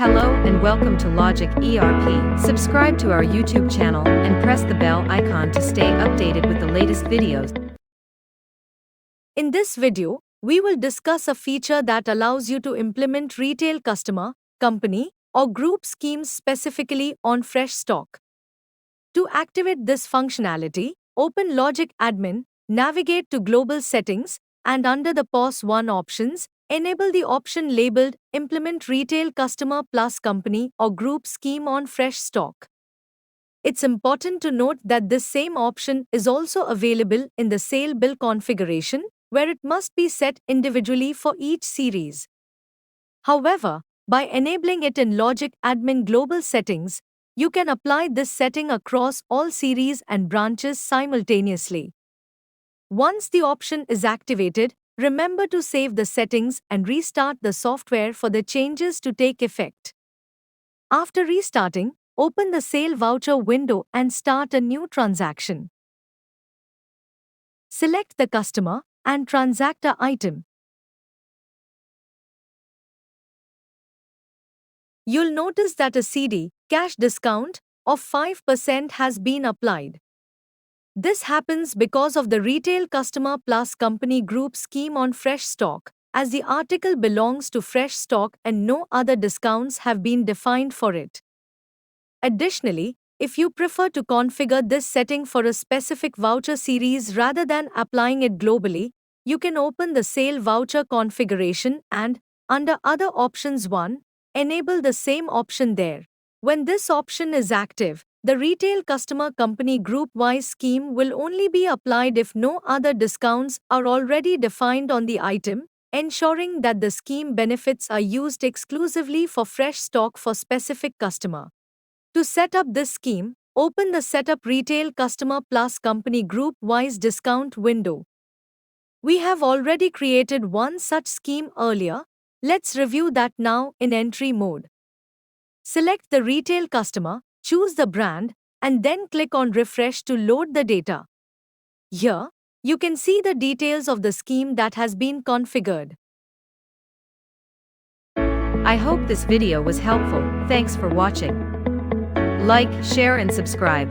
Hello and welcome to Logic ERP. Subscribe to our YouTube channel and press the bell icon to stay updated with the latest videos. In this video, we will discuss a feature that allows you to implement retail customer, company, or group schemes specifically on fresh stock. To activate this functionality, open Logic Admin, navigate to Global Settings, and under the POS 1 options, enable the option labeled Implement Retail Customer Plus Company or Group Scheme on Fresh Stock. It's important to note that this same option is also available in the sale bill configuration, where it must be set individually for each series. However, by enabling it in Logic Admin Global Settings, you can apply this setting across all series and branches simultaneously. Once the option is activated, remember to save the settings and restart the software for the changes to take effect. After restarting, open the sale voucher window and start a new transaction. Select the customer and transact a item. You'll notice that a CD, cash discount, of 5% has been applied. This happens because of the Retail Customer Plus Company Group scheme on fresh stock, as the article belongs to fresh stock and no other discounts have been defined for it. Additionally, if you prefer to configure this setting for a specific voucher series rather than applying it globally, you can open the sale voucher configuration and, under Other Options 1, enable the same option there. When this option is active, the Retail Customer Company Group-wise scheme will only be applied if no other discounts are already defined on the item, ensuring that the scheme benefits are used exclusively for fresh stock for specific customer. To set up this scheme, open the Setup Retail Customer Plus Company Group-wise discount window. We have already created one such scheme earlier. Let's review that now in entry mode. Select the retail customer, choose the brand, and then click on Refresh to load the data. Here, you can see the details of the scheme that has been configured. I hope this video was helpful. Thanks for watching. Like, share and subscribe.